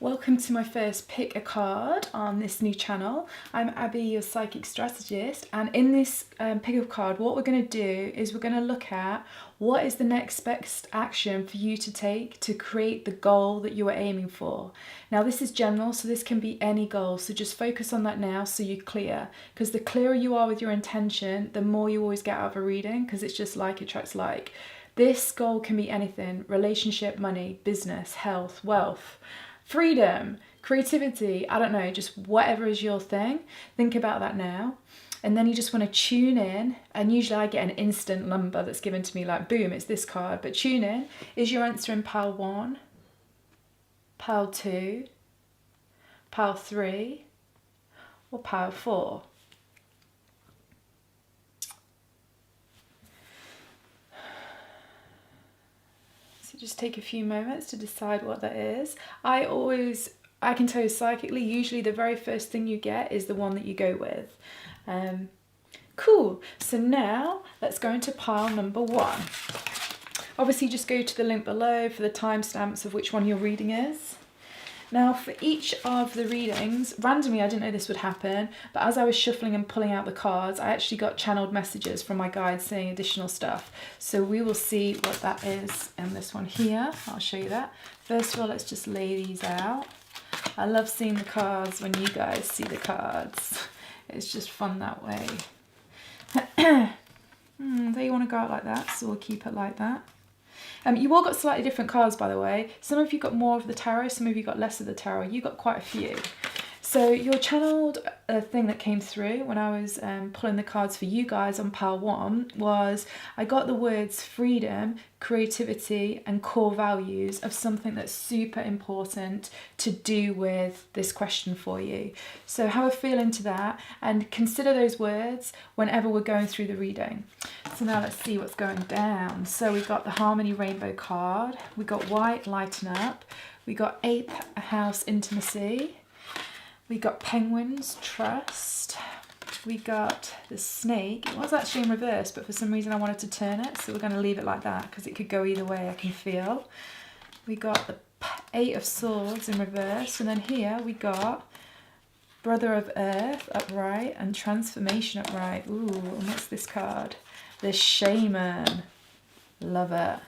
Welcome to my first pick a card on this new channel. I'm Abby, your psychic strategist, and in this pick a card, what we're going to do is we're going to look at what is the next best action for you to take to create the goal that you are aiming for. Now this is general, so this can be any goal, so just focus on that now so you're clear, because the clearer you are with your intention, the more you always get out of a reading, because it's just like attracts like. This goal can be anything: relationship, money, business, health, wealth, freedom, creativity, I don't know, just whatever is your thing. Think about that now. And then you just want to tune in, and usually I get an instant number that's given to me, like boom, it's this card. But tune in. Is your answer in pile 1, pile 2, pile 3, or pile 4? Just take a few moments to decide what that is. I can tell you psychically, usually the very first thing you get is the one that you go with. Cool, so now let's go into pile number 1. Obviously just go to the link below for the timestamps of which one your reading is. Now for each of the readings, randomly I didn't know this would happen, but as I was shuffling and pulling out the cards, I actually got channeled messages from my guides saying additional stuff. So we will see what that is in this one here. I'll show you that. First of all, let's just lay these out. I love seeing the cards when you guys see the cards. It's just fun that way. There you want to go out like that, so we'll keep it like that. You all got slightly different cards, by the way. Some of you got more of the tarot, some of you got less of the tarot. You got quite a few. So your channeled thing that came through when I was pulling the cards for you guys on pile 1 was, I got the words freedom, creativity, and core values of something that's super important to do with this question for you. So have a feel into that and consider those words whenever we're going through the reading. So now let's see what's going down. So we got the Harmony Rainbow card, we got White Lighten Up, we got 8th House Intimacy, we got Penguins, Trust. We got the Snake. It was actually in reverse, but for some reason I wanted to turn it, so we're going to leave it like that because it could go either way, I can feel. We got the 8 of Swords in reverse, and then here we got Brother of Earth upright and Transformation upright. Ooh, and what's this card? The Shaman. Love it.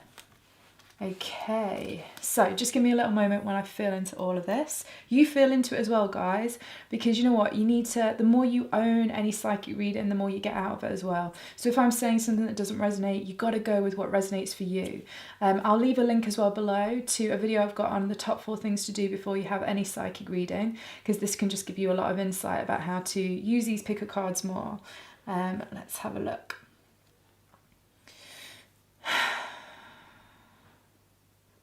Okay, so just give me a little moment when I feel into all of this. You feel into it as well, guys, because you know what, you need to, the more you own any psychic reading, the more you get out of it as well. So if I'm saying something that doesn't resonate, you got to go with what resonates for you. I'll leave a link as well below to a video I've got on the top 4 things to do before you have any psychic reading, because this can just give you a lot of insight about how to use these picker cards more. Let's have a look.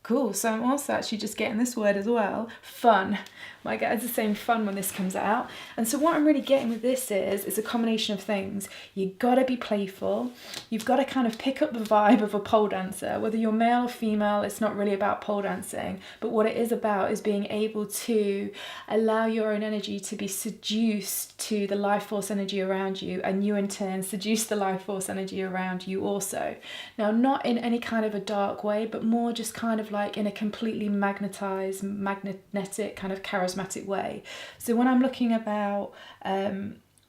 Cool, so I'm also actually just getting this word as well, fun. My guys are saying fun when this comes out. And so what I'm really getting with this is a combination of things. You gotta be playful. You've got to kind of pick up the vibe of a pole dancer. Whether you're male or female, it's not really about pole dancing, but what it is about is being able to allow your own energy to be seduced to the life force energy around you, and you in turn seduce the life force energy around you also. Now, not in any kind of a dark way, but more just kind of like in a completely magnetic kind of charismatic way. So when I'm looking about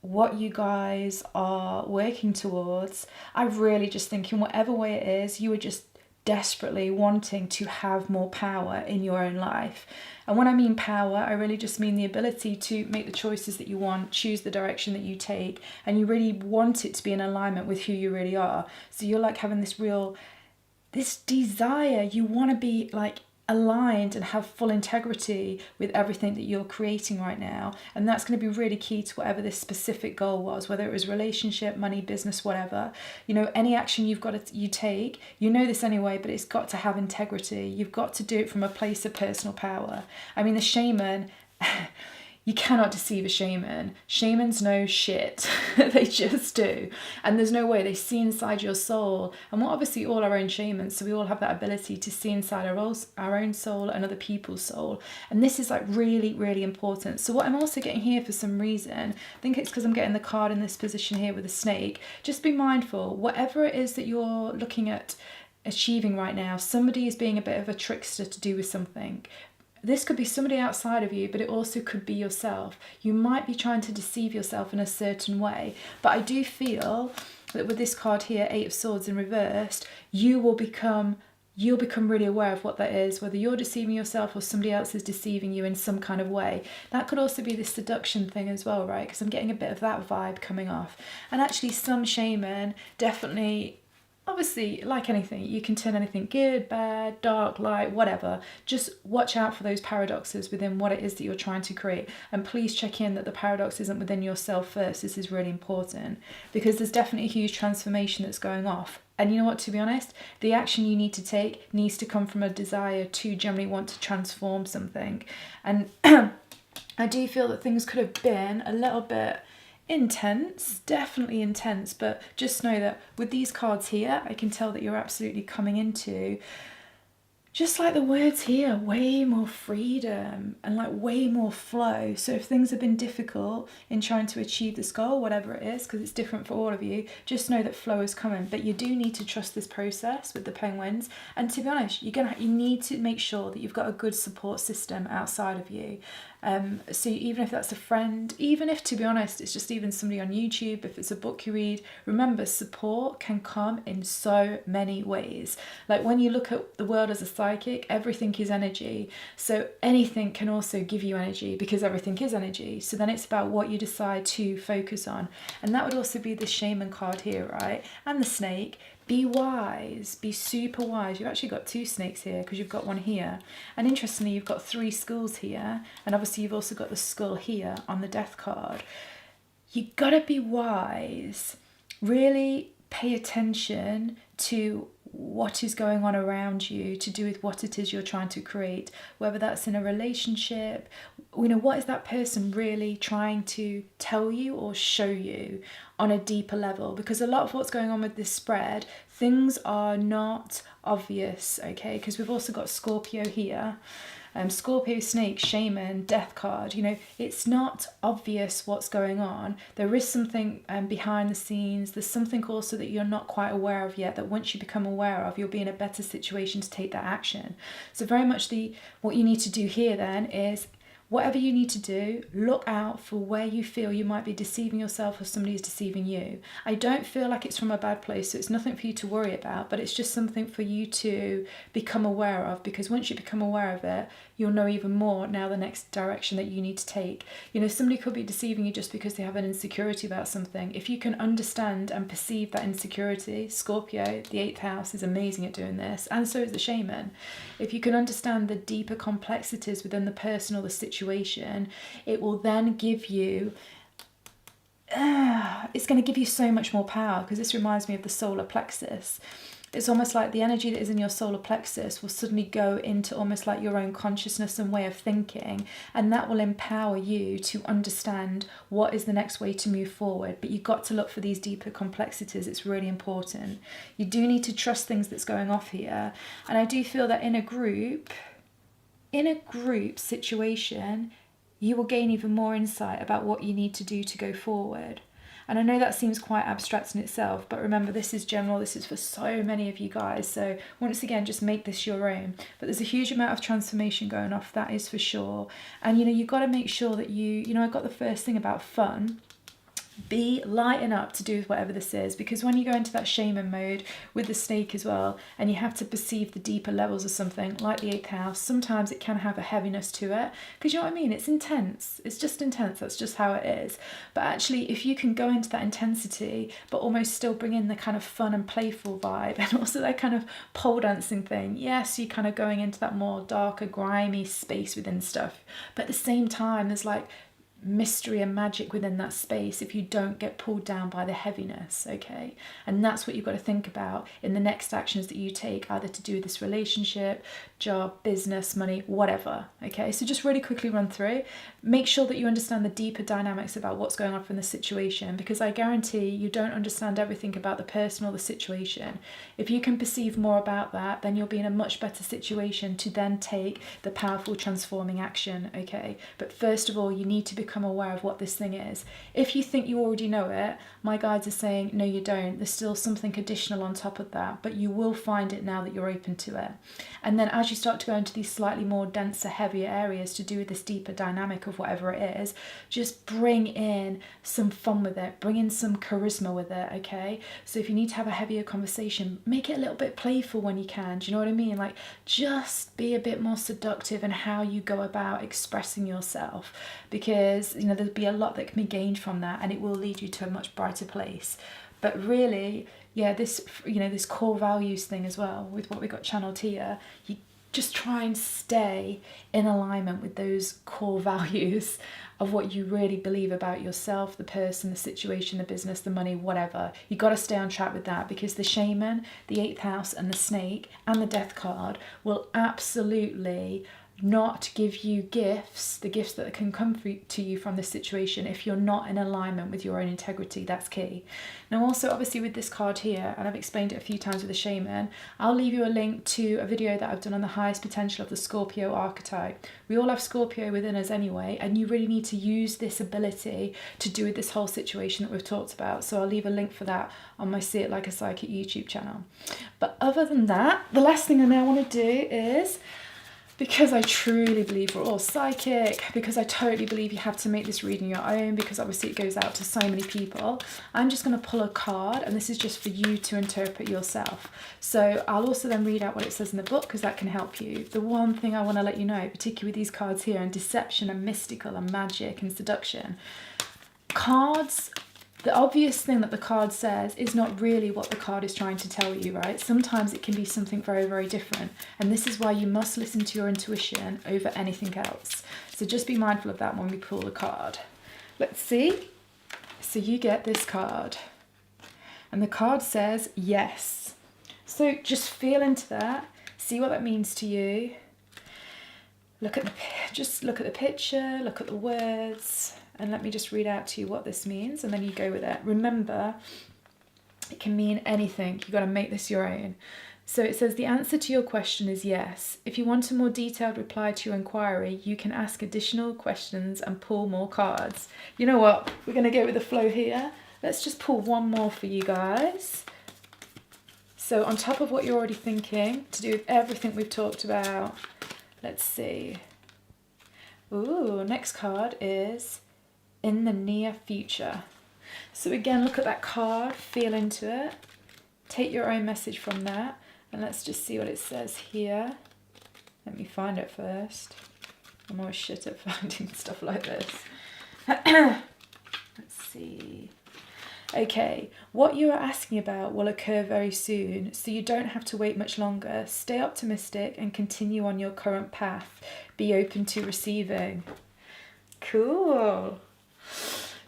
what you guys are working towards, I really just think in whatever way it is, you are just desperately wanting to have more power in your own life. And when I mean power, I really just mean the ability to make the choices that you want, choose the direction that you take, and you really want it to be in alignment with who you really are. So you're like having this desire, you want to be like aligned and have full integrity with everything that you're creating right now, and that's going to be really key to whatever this specific goal was, whether it was relationship, money, business, whatever. You know, any action you take, you know this anyway, but it's got to have integrity. You've got to do it from a place of personal power. I mean, the shaman you cannot deceive a shaman. Shamans know shit. They just do. And there's no way. They see inside your soul. And we're obviously all our own shamans, so we all have that ability to see inside our own soul and other people's soul. And this is like really, really important. So what I'm also getting here for some reason, I think it's because I'm getting the card in this position here with a snake, just be mindful, whatever it is that you're looking at achieving right now, somebody is being a bit of a trickster to do with something. this could be somebody outside of you, but it also could be yourself. You might be trying to deceive yourself in a certain way, but I do feel that with this card here, 8 of Swords in reversed, you'll become really aware of what that is, whether you're deceiving yourself or somebody else is deceiving you in some kind of way. That could also be the seduction thing as well, right? Because I'm getting a bit of that vibe coming off. And actually some shaman definitely, obviously, like anything, you can turn anything good, bad, dark, light, whatever. Just watch out for those paradoxes within what it is that you're trying to create. And please check in that the paradox isn't within yourself first. This is really important because there's definitely a huge transformation that's going off. And you know what, to be honest, the action you need to take needs to come from a desire to generally want to transform something. And I do feel that things could have been a little bit intense, definitely intense, but just know that with these cards here, I can tell that you're absolutely coming into, just like the words here, way more freedom and like way more flow. So if things have been difficult in trying to achieve this goal, whatever it is, because it's different for all of you, just know that flow is coming. But you do need to trust this process with the penguins. And to be honest, you need to make sure that you've got a good support system outside of you. So even if that's a friend, even if, to be honest, it's just even somebody on YouTube, if it's a book you read, remember support can come in so many ways. Like when you look at the world as a psychic, everything is energy. So anything can also give you energy because everything is energy. So then it's about what you decide to focus on. And that would also be the shaman card here, right? And the snake. Be wise, be super wise. You've actually got 2 snakes here because you've got one here. And interestingly, you've got 3 skulls here. And obviously you've also got the skull here on the death card. You gotta be wise. Really pay attention to what is going on around you to do with what it is you're trying to create, whether that's in a relationship, you know, what is that person really trying to tell you or show you on a deeper level? Because a lot of what's going on with this spread, things are not obvious, okay? Because we've also got Scorpio here. Scorpio, snake, shaman, death card, you know, it's not obvious what's going on. There is something behind the scenes. There's something also that you're not quite aware of yet, that once you become aware of, you'll be in a better situation to take that action. So very much what you need to do here then is, whatever you need to do, look out for where you feel you might be deceiving yourself or somebody is deceiving you. I don't feel like it's from a bad place, so it's nothing for you to worry about, but it's just something for you to become aware of, because once you become aware of it, you'll know even more now the next direction that you need to take. You know, somebody could be deceiving you just because they have an insecurity about something. If you can understand and perceive that insecurity, Scorpio, the 8th house, is amazing at doing this, and so is the shaman. If you can understand the deeper complexities within the person or the situation, it will then give you it's going to give you so much more power, because this reminds me of the solar plexus. It's almost like the energy that is in your solar plexus will suddenly go into almost like your own consciousness and way of thinking, and that will empower you to understand what is the next way to move forward. But you've got to look for these deeper complexities. It's really important. You do need to trust things that's going off here. And I do feel that in a group situation, you will gain even more insight about what you need to do to go forward. And I know that seems quite abstract in itself, but remember, this is general, this is for so many of you guys. So once again, just make this your own. But there's a huge amount of transformation going off, that is for sure. And you know, you've got to make sure that you know, I got the first thing about fun. Be lighten up to do with whatever this is, because when you go into that shaman mode with the snake as well, and you have to perceive the deeper levels of something like the 8th house, sometimes it can have a heaviness to it, because you know what I mean, it's intense, it's just intense, that's just how it is. But actually, if you can go into that intensity but almost still bring in the kind of fun and playful vibe, and also that kind of pole dancing thing, yes, you're kind of going into that more darker, grimy space within stuff, but at the same time there's like mystery and magic within that space if you don't get pulled down by the heaviness, okay? And that's what you've got to think about in the next actions that you take, either to do with this relationship, job, business, money, whatever, okay? So just really quickly run through. Make sure that you understand the deeper dynamics about what's going on in the situation, because I guarantee you don't understand everything about the person or the situation. If you can perceive more about that, then you'll be in a much better situation to then take the powerful transforming action, okay? But first of all, you need to become become aware of what this thing is. If you think you already know it, my guides are saying, no, you don't. There's still something additional on top of that, but you will find it now that you're open to it. And then as you start to go into these slightly more denser, heavier areas to do with this deeper dynamic of whatever it is, just bring in some fun with it, bring in some charisma with it, okay? So if you need to have a heavier conversation, make it a little bit playful when you can. Do you know what I mean? Like, just be a bit more seductive in how you go about expressing yourself, because, you know, there'll be a lot that can be gained from that, and it will lead you to a much brighter place. But really, yeah, this, you know, this core values thing as well, with what we got channeled here, you just try and stay in alignment with those core values of what you really believe about yourself, the person, the situation, the business, the money, whatever. You got to stay on track with that, because the shaman, the 8th house, and the snake, and the death card will absolutely not give you gifts, the gifts that can come to you from this situation, if you're not in alignment with your own integrity. That's key. Now also, obviously, with this card here, and I've explained it a few times with the shaman, I'll leave you a link to a video that I've done on the highest potential of the Scorpio archetype. We all have Scorpio within us anyway, and you really need to use this ability to do with this whole situation that we've talked about. So I'll leave a link for that on my See It Like a Psychic YouTube channel. But other than that, the last thing I now want to do is, because I truly believe we're all psychic, because I totally believe you have to make this reading your own, because obviously it goes out to so many people, I'm just going to pull a card, and this is just for you to interpret yourself. So I'll also then read out what it says in the book, because that can help you. The one thing I want to let you know, particularly with these cards here, and deception and mystical and magic and seduction, cards, the obvious thing that the card says is not really what the card is trying to tell you, right? Sometimes it can be something very, very different. And this is why you must listen to your intuition over anything else. So just be mindful of that when we pull the card. Let's see. So you get this card. And the card says yes. So just feel into that. See what that means to you. Just look at the picture, look at the words. And let me just read out to you what this means, and then you go with it. Remember, it can mean anything. You've got to make this your own. So it says the answer to your question is yes. If you want a more detailed reply to your inquiry, you can ask additional questions and pull more cards. You know what? We're going to go with the flow here. Let's just pull one more for you guys. So on top of what you're already thinking, to do with everything we've talked about, let's see. Ooh, next card is in the near future. So again, look at that card, feel into it, take your own message from that, and let's just see what it says here. Let me find it first. I'm always shit at finding stuff like this. Let's see. Okay, what you are asking about will occur very soon, so you don't have to wait much longer. Stay optimistic and continue on your current path. Be open to receiving. Cool.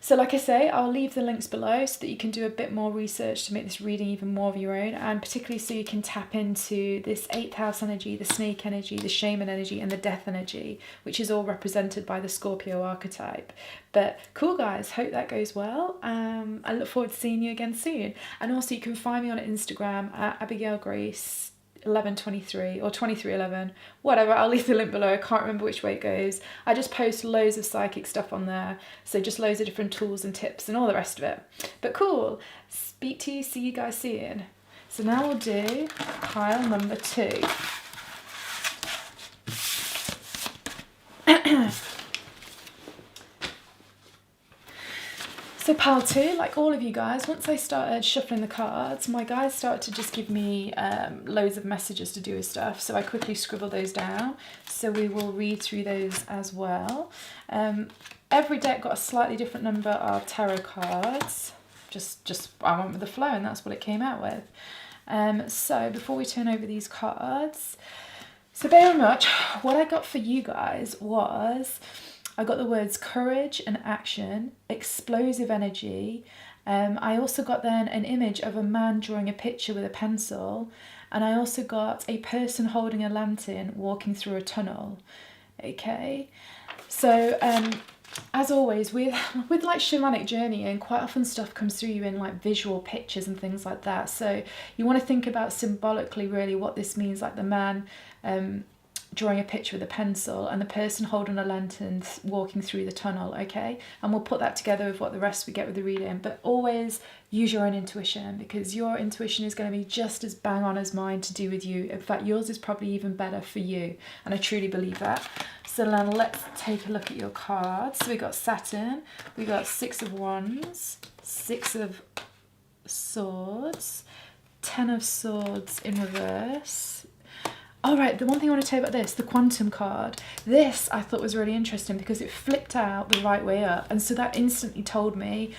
So like I say, I'll leave the links below so that you can do a bit more research to make this reading even more of your own, and particularly so you can tap into this 8th house energy, the snake energy, the shaman energy, and the death energy, which is all represented by the Scorpio archetype. But cool, guys, hope that goes well. I look forward to seeing you again soon. And also you can find me on Instagram at Abigail Grace 1123 or 2311, whatever. I'll leave the link below. I can't remember which way it goes. I just post loads of psychic stuff on there, so just loads of different tools and tips and all the rest of it. But cool, speak to you, see you guys soon. So now we'll do pile number 2. So pile 2, like all of you guys, once I started shuffling the cards, my guys started to just give me loads of messages to do with stuff. So I quickly scribbled those down. So we will read through those as well. Every deck got a slightly different number of tarot cards. Just I went with the flow, and that's what it came out with. So before we turn over these cards, so very much what I got for you guys was, I got the words courage and action, explosive energy. I also got then an image of a man drawing a picture with a pencil. And I also got a person holding a lantern walking through a tunnel. Okay, so as always, with like shamanic journeying, quite often stuff comes through you in like visual pictures and things like that. So you want to think about symbolically really what this means, like the man drawing a picture with a pencil and the person holding a lantern walking through the tunnel, okay? And we'll put that together with what the rest we get with the reading. But always use your own intuition, because your intuition is going to be just as bang on as mine to do with you. In fact, yours is probably even better for you, and I truly believe that. So then let's take a look at your cards. So we got Saturn, we got Six of Wands, Six of Swords, Ten of Swords in reverse. All right, the one thing I want to tell you about this, the Quantum card, this I thought was really interesting because it flipped out the right way up. And so that instantly told me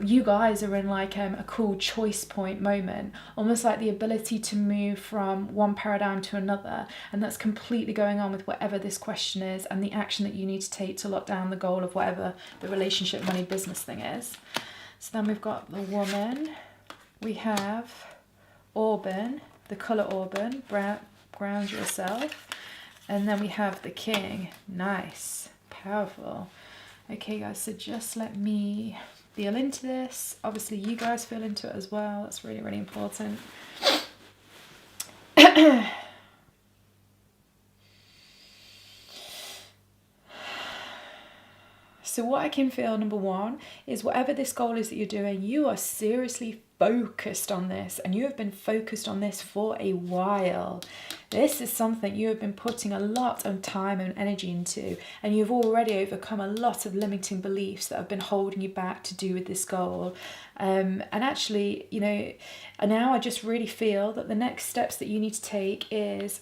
you guys are in like a cool choice point moment, almost like the ability to move from one paradigm to another. And that's completely going on with whatever this question is and the action that you need to take to lock down the goal of whatever the relationship, money, business thing is. So then we've got the Woman, we have Auburn, the colour Auburn, ground yourself, and then we have the King. Nice, powerful. Okay guys, so just let me feel into this. Obviously you guys feel into it as well. That's really, really important. So what I can feel, number one, is whatever this goal is that you're doing, you are seriously focused on this, and you have been focused on this for a while. This is something you have been putting a lot of time and energy into, and you've already overcome a lot of limiting beliefs that have been holding you back to do with this goal. And actually, you know, now I just really feel that the next steps that you need to take is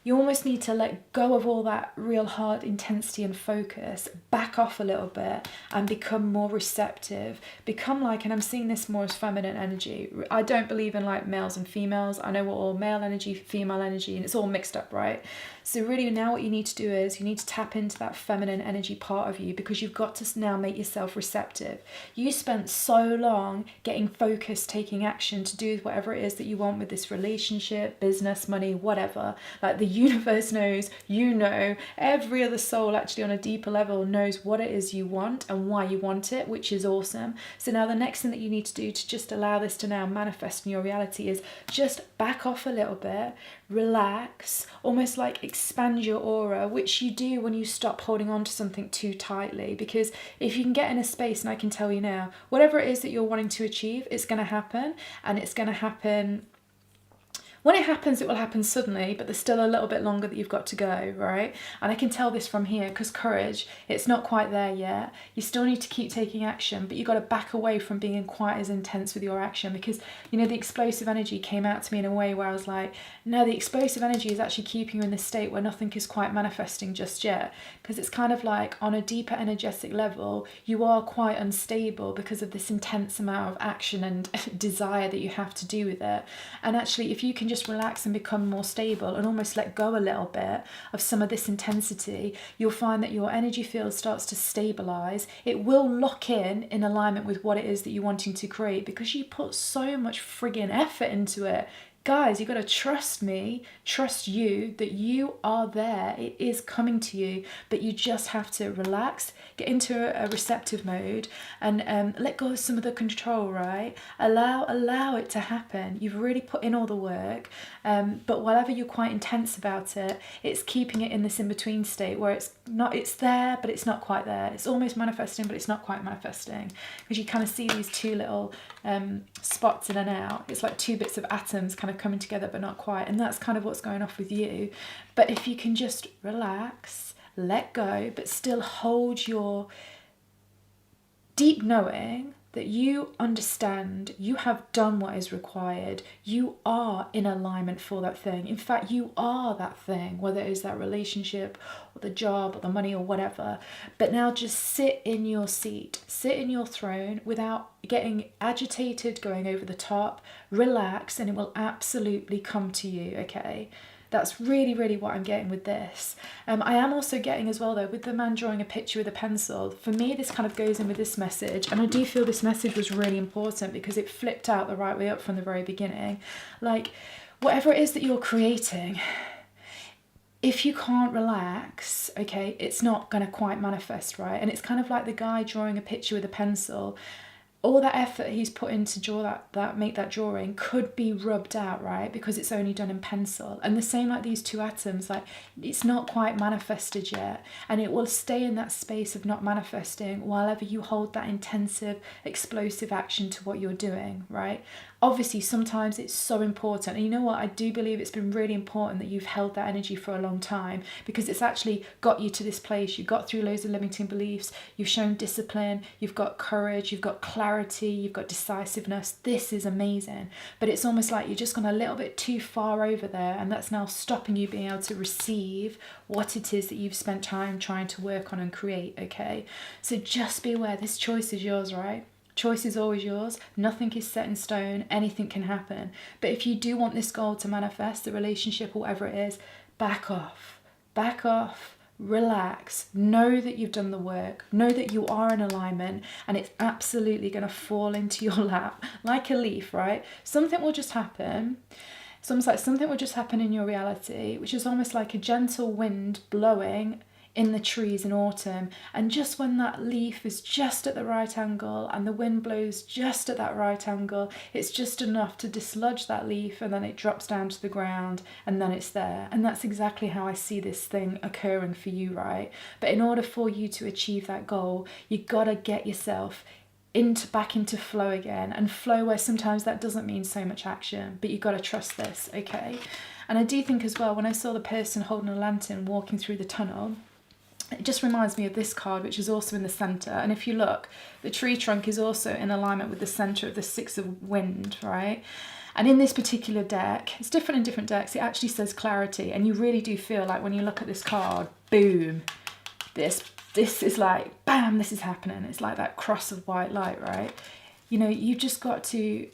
you almost need to let go of all that real hard intensity and focus, back off a little bit and become more receptive. Become like, and I'm seeing this more as feminine energy. I don't believe in like males and females. I know we're all male energy, female energy, and it's all mixed up, right? So really now what you need to do is you need to tap into that feminine energy part of you, because you've got to now make yourself receptive. You spent so long getting focused, taking action to do whatever it is that you want with this relationship, business, money, whatever. Like the universe knows, you know, every other soul actually on a deeper level knows what it is you want and why you want it, which is awesome. So now the next thing that you need to do to just allow this to now manifest in your reality is just back off a little bit, relax, almost like expand your aura, which you do when you stop holding on to something too tightly. Because if you can get in a space, and I can tell you now, whatever it is that you're wanting to achieve, it's going to happen, and it's going to happen. When it happens, it will happen suddenly, but there's still a little bit longer that you've got to go, right? And I can tell this from here, because courage, it's not quite there yet. You still need to keep taking action, but you've got to back away from being quite as intense with your action, because, you know, the explosive energy came out to me in a way where I was like, no, the explosive energy is actually keeping you in this state where nothing is quite manifesting just yet, because it's kind of like on a deeper energetic level, you are quite unstable because of this intense amount of action and desire that you have to do with it. And actually, if you can just relax and become more stable and almost let go a little bit of some of this intensity, you'll find that your energy field starts to stabilize. It will lock in alignment with what it is that you're wanting to create, because you put so much friggin' effort into it. Guys, you got to trust me, trust you, that you are there. It is coming to you, but you just have to relax, get into a receptive mode, and let go of some of the control, right? Allow it to happen. You've really put in all the work, but whatever you're quite intense about it, it's keeping it in this in-between state where it's there, but it's not quite there. It's almost manifesting, but it's not quite manifesting, because you kind of see these two little spots in and out. It's like two bits of atoms kind of coming together but not quite, and that's kind of what's going off with you. But if you can just relax, let go, but still hold your deep knowing that you understand, you have done what is required, you are in alignment for that thing. In fact, you are that thing, whether it is that relationship or the job or the money or whatever. But now just sit in your seat, sit in your throne without getting agitated, going over the top. Relax, and it will absolutely come to you, okay? That's really, really what I'm getting with this. I am also getting as well, though, with the man drawing a picture with a pencil. For me, this kind of goes in with this message. And I do feel this message was really important because it flipped out the right way up from the very beginning. Like, whatever it is that you're creating, if you can't relax, okay, it's not going to quite manifest, right? And it's kind of like the guy drawing a picture with a pencil. all that effort he's put in to draw make that drawing could be rubbed out, right? Because it's only done in pencil. And the same like these two atoms, like it's not quite manifested yet, and it will stay in that space of not manifesting while ever you hold that intensive, explosive action to what you're doing, right? Obviously, sometimes it's so important. And you know what? I do believe it's been really important that you've held that energy for a long time, because it's actually got you to this place. You got through loads of limiting beliefs. You've shown discipline. You've got courage. You've got clarity. You've got decisiveness. This is amazing. But it's almost like you're just gone a little bit too far over there, and that's now stopping you being able to receive what it is that you've spent time trying to work on and create, okay? So just be aware, this choice is yours, right? Choice is always yours. Nothing is set in stone. Anything can happen. But if you do want this goal to manifest, the relationship, whatever it is, back off. Back off. Relax. Know that you've done the work. Know that you are in alignment, and it's absolutely going to fall into your lap like a leaf, right? Something will just happen. It's almost like something will just happen in your reality, which is almost like a gentle wind blowing in the trees in autumn, and just when that leaf is just at the right angle and the wind blows just at that right angle, it's just enough to dislodge that leaf, and then it drops down to the ground, and then it's there. And that's exactly how I see this thing occurring for you, right? But in order for you to achieve that goal, you gotta get yourself back into flow again, and flow where sometimes that doesn't mean so much action, but you got to trust this, okay? And I do think as well, when I saw the person holding a lantern walking through the tunnel, it just reminds me of this card, which is also in the center. And if you look, the tree trunk is also in alignment with the center of the Six of Wind, right? And in this particular deck, it's different in different decks, it actually says clarity. And you really do feel like when you look at this card, boom, this is like, bam, this is happening. It's like that cross of white light, right? You know, you've just got to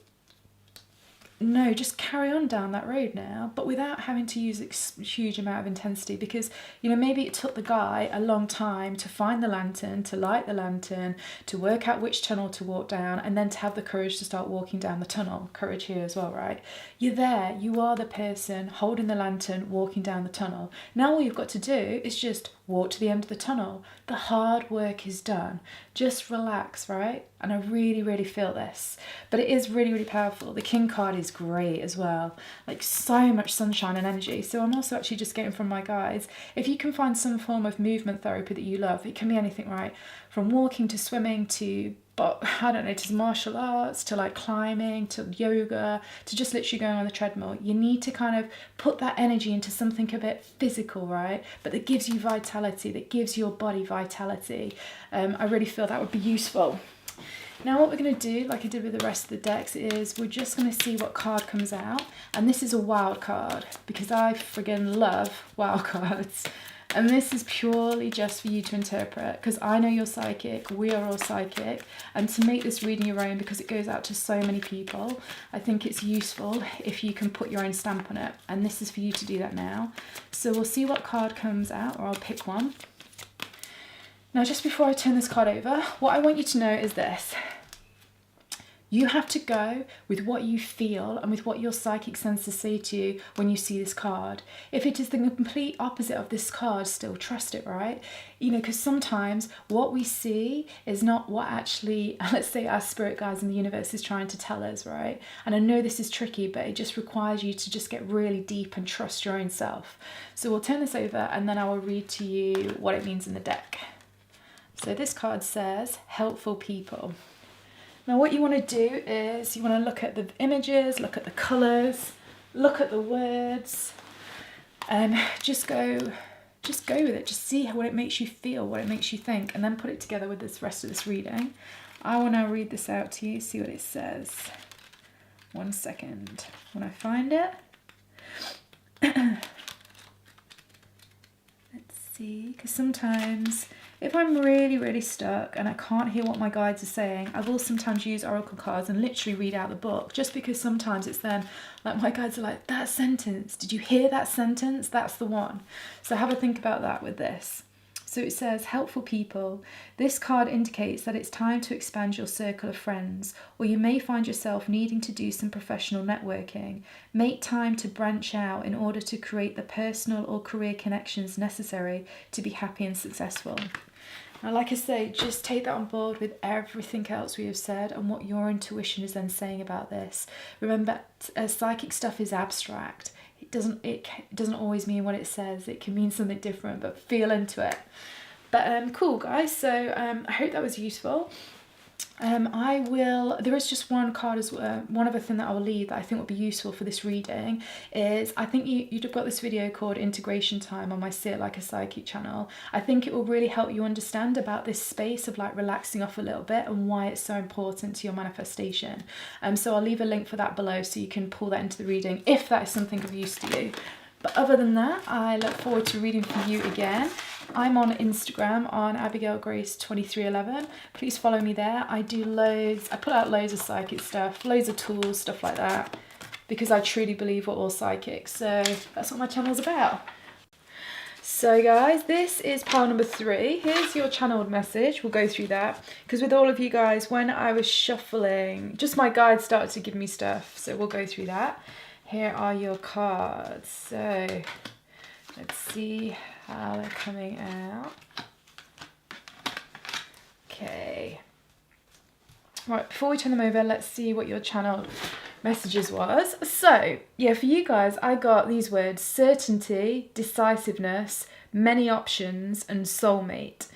just carry on down that road now, but without having to use a huge amount of intensity, because, you know, maybe it took the guy a long time to find the lantern, to light the lantern, to work out which tunnel to walk down, and then to have the courage to start walking down the tunnel. Courage here as well, right? You're there. You are the person holding the lantern, walking down the tunnel. Now all you've got to do is just walk to the end of the tunnel. The hard work is done. Just relax, right? And I really, really feel this. But it is really, really powerful. The King card is great as well. Like, so much sunshine and energy. So I'm also actually just getting from my guides, if you can find some form of movement therapy that you love, it can be anything, right? From walking to swimming to, I don't know, to martial arts, to like climbing, to yoga, to just literally going on the treadmill. You need to kind of put that energy into something a bit physical, right? But that gives you vitality, that gives your body vitality. I really feel that would be useful. Now what we're going to do, like I did with the rest of the decks, is we're just going to see what card comes out. And this is a wild card, because I friggin' love wild cards. And this is purely just for you to interpret, because I know you're psychic, we are all psychic, and to make this reading your own, because it goes out to so many people, I think it's useful if you can put your own stamp on it, and this is for you to do that now. So we'll see what card comes out, or I'll pick one. Now, just before I turn this card over, what I want you to know is this. You have to go with what you feel and with what your psychic senses say to you when you see this card. If it is the complete opposite of this card, still trust it, right? You know, because sometimes what we see is not what actually, let's say, our spirit guides in the universe is trying to tell us, right? And I know this is tricky, but it just requires you to just get really deep and trust your own self. So we'll turn this over, and then I will read to you what it means in the deck. So this card says, helpful people. Now what you want to do is you want to look at the images, look at the colours, look at the words, and just go with it. Just see what it makes you feel, what it makes you think, and then put it together with this rest of this reading. I will now read this out to you, see what it says. 1 second. When I find it. Let's see, because sometimes if I'm really, really stuck and I can't hear what my guides are saying, I will sometimes use oracle cards and literally read out the book, just because sometimes it's then like my guides are like, that sentence, did you hear that sentence? That's the one. So have a think about that with this. So it says, helpful people. This card indicates that it's time to expand your circle of friends, or you may find yourself needing to do some professional networking. Make time to branch out in order to create the personal or career connections necessary to be happy and successful. Now, like I say, just take that on board with everything else we have said and what your intuition is then saying about this. Remember, psychic stuff is abstract. It doesn't always mean what it says. It can mean something different, but feel into it. But cool, guys. So I hope that was useful. There is just one card as well. One other thing that I will leave that I think would be useful for this reading is, I think you've got this video called Integration Time on my See It Like a Psychic channel. I think it will really help you understand about this space of like relaxing off a little bit and why it's so important to your manifestation. So I'll leave a link for that below so you can pull that into the reading if that is something of use to you. But other than that, I look forward to reading for you again. I'm on Instagram on AbigailGrace2311. Please follow me there. I put out loads of psychic stuff, loads of tools, stuff like that, because I truly believe we're all psychic. So that's what my channel's about. So guys, this is pile number 3. Here's your channeled message. We'll go through that, because with all of you guys, when I was shuffling, just my guides started to give me stuff. So we'll go through that. Here are your cards. So let's see how they're coming out. Okay. Right, before we turn them over, let's see what your channel messages was. So, yeah, for you guys, I got these words: certainty, decisiveness, many options, and soulmate.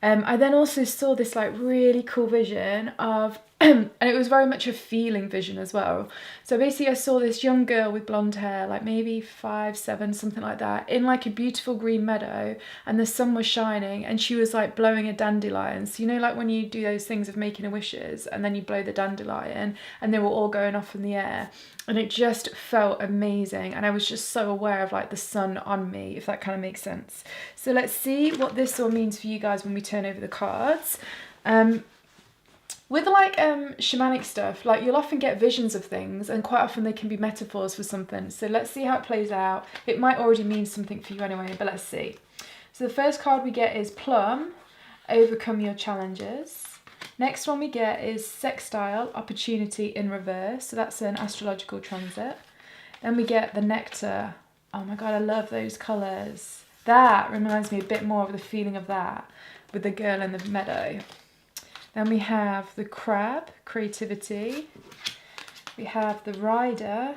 I then also saw this like really cool vision of and it was very much a feeling vision as well. So basically I saw this young girl with blonde hair, like maybe 5, 7, something like that, in like a beautiful green meadow, and the sun was shining, and she was like blowing a dandelion. So you know, like when you do those things of making a wishes and then you blow the dandelion, and they were all going off in the air, and it just felt amazing. And I was just so aware of like the sun on me, if that kind of makes sense. So let's see what this all means for you guys when we turn over the cards. With like shamanic stuff, like you'll often get visions of things, and quite often they can be metaphors for something. So let's see how it plays out. It might already mean something for you anyway, but let's see. So the first card we get is Plum, overcome your challenges. Next one we get is Sextile, opportunity in reverse. So that's an astrological transit. Then we get the Nectar. Oh my God, I love those colours. That reminds me a bit more of the feeling of that with the girl in the meadow. Then we have the Crab, creativity. We have the Rider.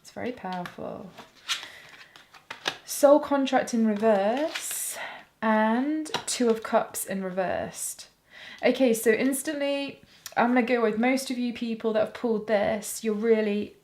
It's very powerful. Soul contract in reverse. And Two of Cups in reversed. Okay, so instantly, I'm going to go with most of you people that have pulled this, you're really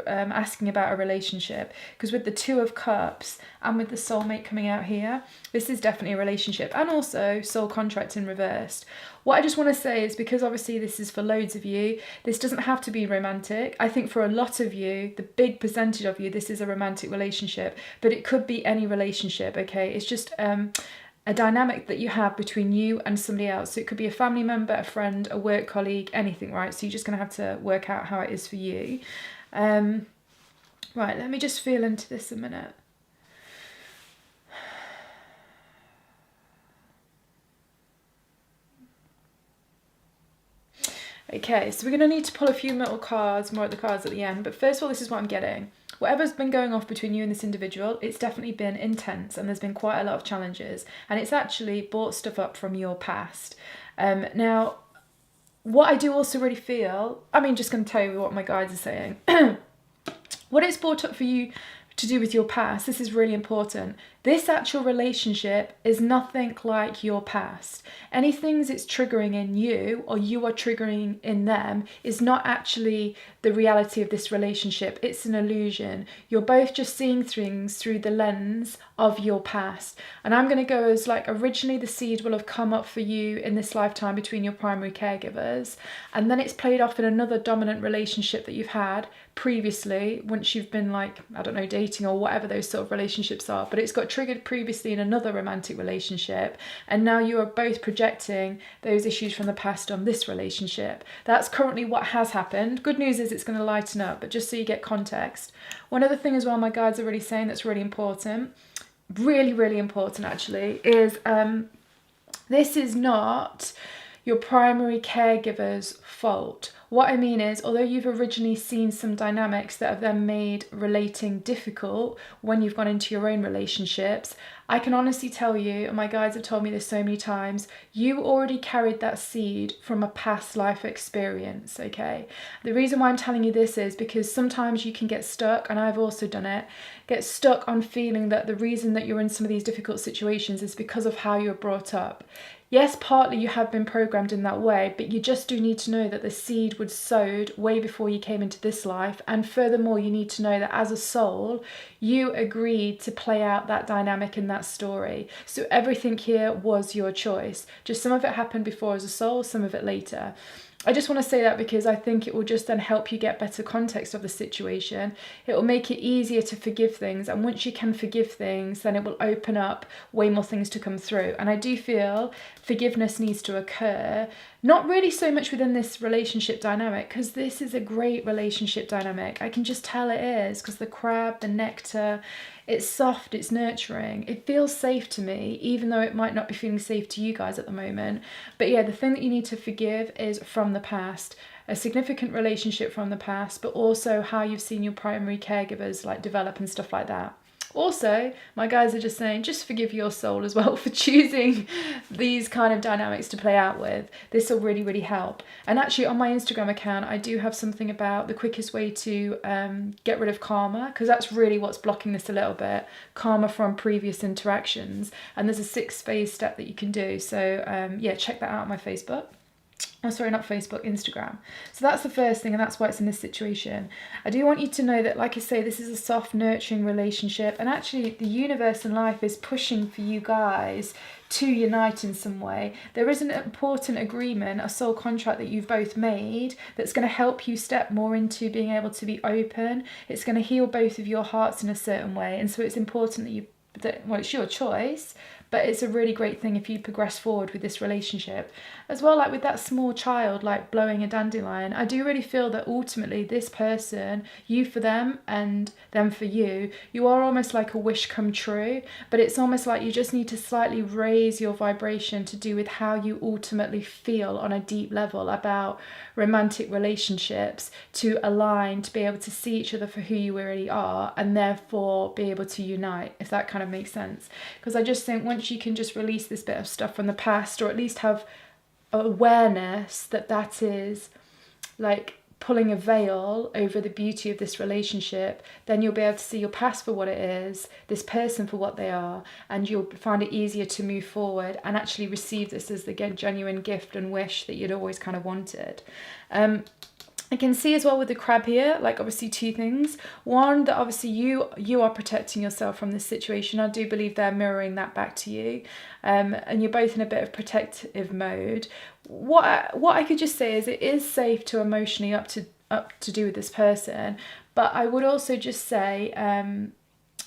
asking about a relationship, because with the Two of Cups and with the soulmate coming out here, this is definitely a relationship, and also soul contract in reversed. What I just want to say is, because obviously this is for loads of you, this doesn't have to be romantic. I think for a lot of you, the big percentage of you, this is a romantic relationship, but it could be any relationship, okay? It's just a dynamic that you have between you and somebody else. So it could be a family member, a friend, a work colleague, anything, right? So you're just going to have to work out how it is for you. Right, let me just feel into this a minute. Okay, so we're going to need to pull a few more cards, more at the cards at the end. But first of all, this is what I'm getting. Whatever's been going off between you and this individual, it's definitely been intense, and there's been quite a lot of challenges, and it's actually brought stuff up from your past. Now, what I do also really feel, just going to tell you what my guides are saying. What it's brought up for you to do with your past, this is really important. This actual relationship is nothing like your past. Anything it's triggering in you, or you are triggering in them, is not actually the reality of this relationship. It's an illusion. You're both just seeing things through the lens of your past. And I'm going to go as like, originally the seed will have come up for you in this lifetime between your primary caregivers, and then it's played off in another dominant relationship that you've had previously, once you've been like, I don't know, dating or whatever those sort of relationships are, but it's got triggered previously in another romantic relationship, and now you are both projecting those issues from the past on this relationship. That's currently what has happened. Good news is it's going to lighten up, but just so you get context. One other thing as well my guides are really saying that's really important, really, really important actually, is this is not your primary caregiver's fault. What I mean is, although you've originally seen some dynamics that have then made relating difficult when you've gone into your own relationships, I can honestly tell you, and my guides have told me this so many times, you already carried that seed from a past life experience, okay? The reason why I'm telling you this is because sometimes you can get stuck, and I've also done it, get stuck on feeling that the reason that you're in some of these difficult situations is because of how you were brought up. Yes, partly you have been programmed in that way, but you just do need to know that the seed was sowed way before you came into this life. And furthermore, you need to know that as a soul, you agreed to play out that dynamic in that story. So everything here was your choice. Just some of it happened before as a soul, some of it later. I just want to say that because I think it will just then help you get better context of the situation. It will make it easier to forgive things. And once you can forgive things, then it will open up way more things to come through. And I do feel forgiveness needs to occur, not really so much within this relationship dynamic, because this is a great relationship dynamic. I can just tell it is, because the crab, the nectar, it's soft, it's nurturing. It feels safe to me, even though it might not be feeling safe to you guys at the moment. But yeah, the thing that you need to forgive is from the past, a significant relationship from the past, but also how you've seen your primary caregivers like develop and stuff like that. Also, my guys are just saying, just forgive your soul as well for choosing these kind of dynamics to play out with. This will really, really help. And actually on my Instagram account, I do have something about the quickest way to get rid of karma, because that's really what's blocking this a little bit. Karma from previous interactions. And there's a 6-phase step that you can do. So yeah, check that out on my Facebook. Oh, sorry, not Facebook, Instagram. So that's the first thing, and that's why it's in this situation. I do want you to know that, like I say, this is a soft, nurturing relationship, and actually the universe and life is pushing for you guys to unite in some way. There is an important agreement, a soul contract that you've both made that's going to help you step more into being able to be open. It's going to heal both of your hearts in a certain way, and so it's important well, it's your choice, but it's a really great thing if you progress forward with this relationship. As well, like with that small child, like blowing a dandelion, I do really feel that ultimately this person, you for them and them for you, you are almost like a wish come true, but it's almost like you just need to slightly raise your vibration to do with how you ultimately feel on a deep level about romantic relationships, to align, to be able to see each other for who you really are, and therefore be able to unite, if that kind of makes sense. Because I just think once you can just release this bit of stuff from the past, or at least have awareness that that is like pulling a veil over the beauty of this relationship, then you'll be able to see your past for what it is, this person for what they are, and you'll find it easier to move forward and actually receive this as the genuine gift and wish that you'd always kind of wanted. I can see as well with the crab here, like obviously two things. One, that obviously you are protecting yourself from this situation. I do believe they're mirroring that back to you. And you're both in a bit of protective mode. What I could just say is it is safe to emotionally up to do with this person. But I would also just say,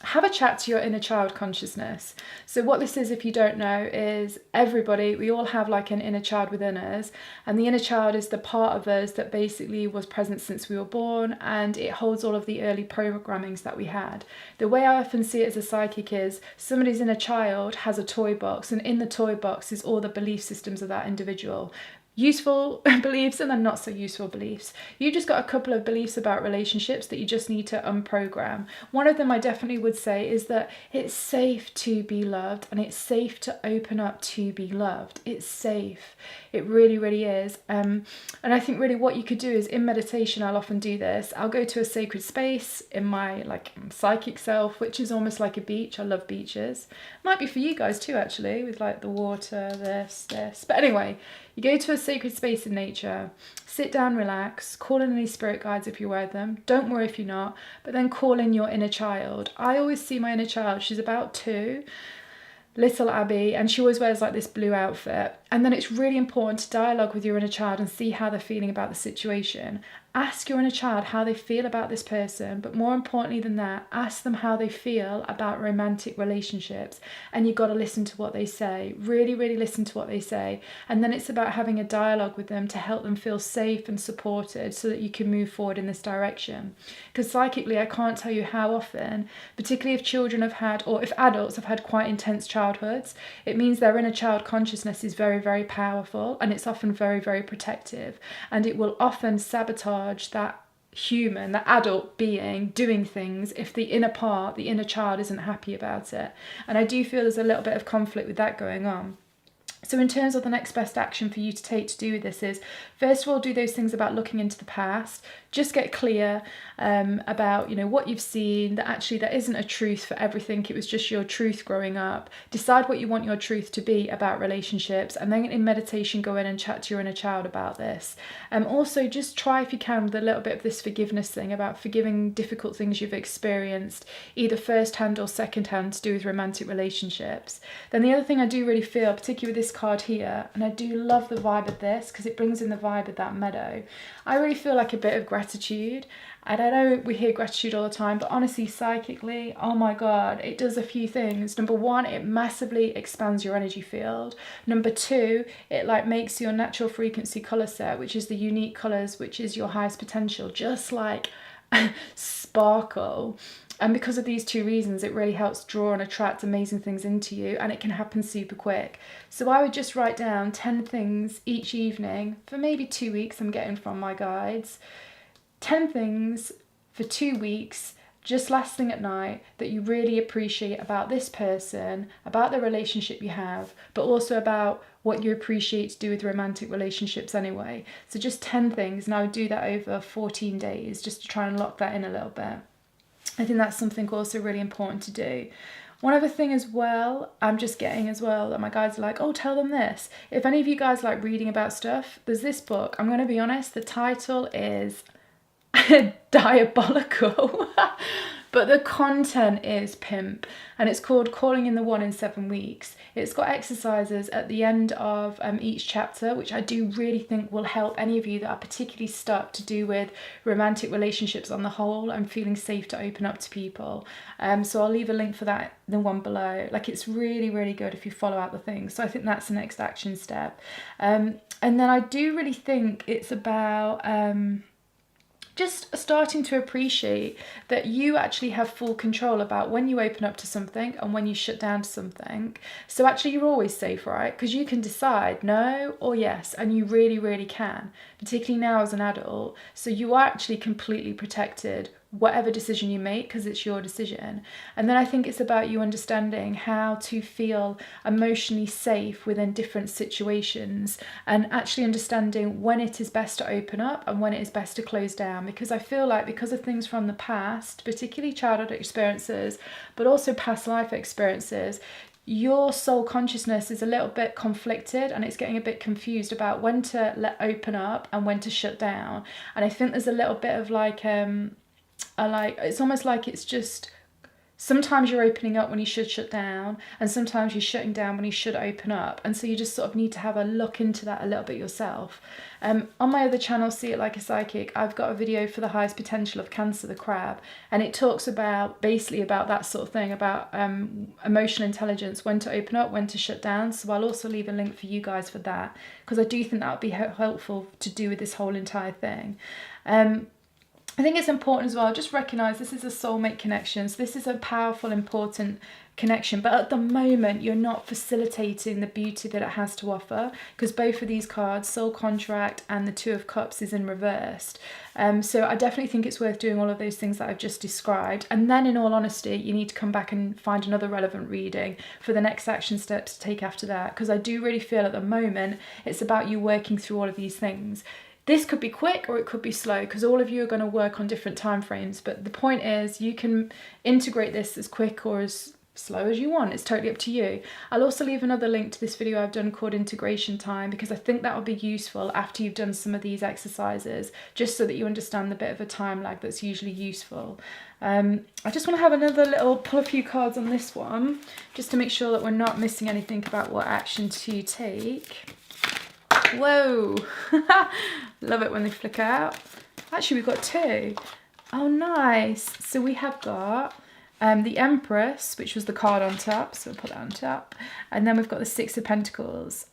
have a chat to your inner child consciousness. So what this is, if you don't know, is everybody, we all have like an inner child within us, and the inner child is the part of us that basically was present since we were born, and it holds all of the early programmings that we had. The way I often see it as a psychic is somebody's inner child has a toy box, and in the toy box is all the belief systems of that individual. Useful beliefs and then not so useful beliefs. You just got a couple of beliefs about relationships that you just need to unprogram. One of them I definitely would say is that it's safe to be loved, and it's safe to open up to be loved. It's safe. It really, really is. And I think really what you could do is in meditation, I'll often do this. I'll go to a sacred space in my like psychic self, which is almost like a beach. I love beaches. Might be for you guys too, actually, with like the water, this. But anyway, you go to a sacred space in nature, sit down, relax, call in any spirit guides if you're aware of them. Don't worry if you're not, but then call in your inner child. I always see my inner child. She's about 2, little Abby, and she always wears like this blue outfit. And then it's really important to dialogue with your inner child and see how they're feeling about the situation. Ask your inner child how they feel about this person, but more importantly than that, ask them how they feel about romantic relationships. And you've got to listen to what they say. Really, really listen to what they say. And then it's about having a dialogue with them to help them feel safe and supported so that you can move forward in this direction. Because psychically, I can't tell you how often, particularly if children have had, or if adults have had quite intense childhoods, it means their inner child consciousness is very, very powerful, and it's often very, very protective. And it will often sabotage that human, the adult being doing things if the inner part, the inner child, isn't happy about it. And I do feel there's a little bit of conflict with that going on. So in terms of the next best action for you to take to do with this is, first of all, do those things about looking into the past. Just get clear about, what you've seen, that actually there isn't a truth for everything. It was just your truth growing up. Decide what you want your truth to be about relationships, and then in meditation, go in and chat to your inner child about this. Also, just try, if you can, with a little bit of this forgiveness thing about forgiving difficult things you've experienced, either first-hand or second-hand, to do with romantic relationships. Then the other thing I do really feel, particularly with this card here, and I do love the vibe of this because it brings in the vibe of that meadow, I really feel like a bit of gratitude. And I know we hear gratitude all the time, but honestly, psychically, oh my God, it does a few things. Number one, it massively expands your energy field. Number two, it makes your natural frequency color set, which is the unique colors, which is your highest potential, just sparkle. And because of these two reasons, it really helps draw and attract amazing things into you, and it can happen super quick. So I would just write down 10 things each evening for maybe 2 weeks. I'm getting from my guides. 10 things for 2 weeks, just last thing at night, that you really appreciate about this person, about the relationship you have, but also about what you appreciate to do with romantic relationships anyway. So just 10 things, and I would do that over 14 days just to try and lock that in a little bit. I think that's something also really important to do. One other thing as well, I'm just getting as well that my guides are like, oh, tell them this. If any of you guys like reading about stuff, there's this book. I'm going to be honest, the title is diabolical, but the content is pimp, and it's called Calling in the One in 7 Weeks. It's got exercises at the end of each chapter, which I do really think will help any of you that are particularly stuck to do with romantic relationships on the whole and feeling safe to open up to people. So I'll leave a link for that, the one below. It's really, really good if you follow out the things. So I think that's the next action step. And then I do really think it's about just starting to appreciate that you actually have full control about when you open up to something and when you shut down to something. So actually you're always safe, right? Because you can decide no or yes, and you really, really can, particularly now as an adult. So you are actually completely protected whatever decision you make, because it's your decision. And then I think it's about you understanding how to feel emotionally safe within different situations, and actually understanding when it is best to open up and when it is best to close down. Because I feel like, because of things from the past, particularly childhood experiences, but also past life experiences, your soul consciousness is a little bit conflicted, and it's getting a bit confused about when to let open up and when to shut down. And I think there's a little bit of it's almost like it's just, sometimes you're opening up when you should shut down, and sometimes you're shutting down when you should open up. And so you just sort of need to have a look into that a little bit yourself. On my other channel, See It Like a Psychic, I've got a video for the highest potential of Cancer, the crab, and it talks about basically about that sort of thing, about emotional intelligence, when to open up, when to shut down. So I'll also leave a link for you guys for that, because I do think that would be helpful to do with this whole entire thing. I think it's important as well, just recognise this is a soulmate connection. So this is a powerful, important connection. But at the moment, you're not facilitating the beauty that it has to offer, because both of these cards, Soul Contract and the Two of Cups, is in reversed. So I definitely think it's worth doing all of those things that I've just described. And then in all honesty, you need to come back and find another relevant reading for the next action steps to take after that. Because I do really feel at the moment, it's about you working through all of these things. This could be quick or it could be slow, because all of you are going to work on different time frames. But the point is, you can integrate this as quick or as slow as you want. It's totally up to you. I'll also leave another link to this video I've done called Integration Time, because I think that will be useful after you've done some of these exercises, just so that you understand the bit of a time lag that's usually useful. I just want to have another little pull a few cards on this one, just to make sure that we're not missing anything about what action to take. Whoa, love it when they flick out. Actually, we've got two. Oh, nice. So we have got the Empress, which was the card on top. So we'll put that on top. And then we've got the Six of Pentacles.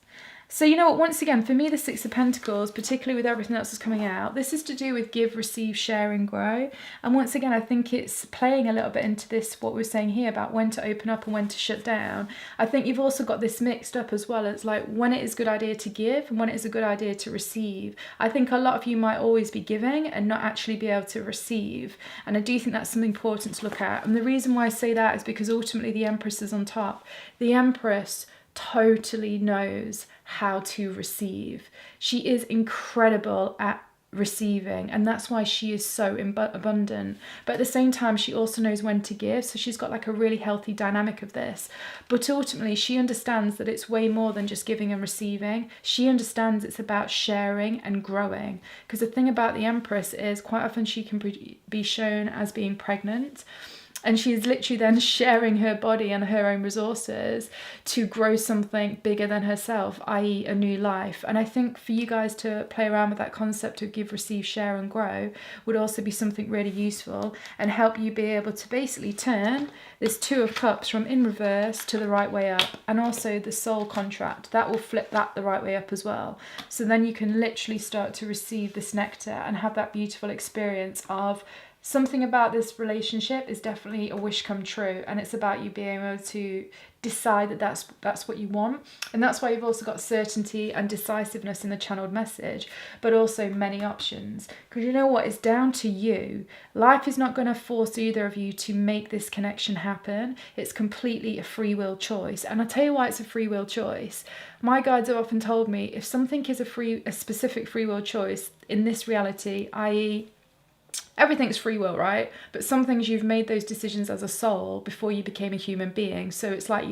So you know what, once again, for me, the Six of Pentacles, particularly with everything else that's coming out, this is to do with give, receive, share and grow. And once again, I think it's playing a little bit into this, what we're saying here about when to open up and when to shut down. I think you've also got this mixed up as well. It's like when it is a good idea to give and when it is a good idea to receive. I think a lot of you might always be giving and not actually be able to receive. And I do think that's something important to look at. And the reason why I say that is because ultimately the Empress is on top. The Empress totally knows how to receive. She is incredible at receiving, and that's why she is so abundant. But at the same time, she also knows when to give, so she's got like a really healthy dynamic of this. But ultimately, she understands that it's way more than just giving and receiving. She understands it's about sharing and growing, because the thing about the Empress is quite often she can be shown as being pregnant. And she's literally then sharing her body and her own resources to grow something bigger than herself, i.e. a new life. And I think for you guys to play around with that concept of give, receive, share and grow would also be something really useful and help you be able to basically turn this Two of Cups from in reverse to the right way up. And also the Soul contract, that will flip that the right way up as well. So then you can literally start to receive this nectar and have that beautiful experience of something about this relationship is definitely a wish come true, and it's about you being able to decide that that's what you want. And that's why you've also got certainty and decisiveness in the channeled message, but also many options. Because you know what, it's down to you. Life is not going to force either of you to make this connection happen. It's completely a free will choice. And I'll tell you why it's a free will choice. My guides have often told me if something is a specific free will choice in this reality, i.e. everything's free will, right? But some things you've made those decisions as a soul before you became a human being. So it's like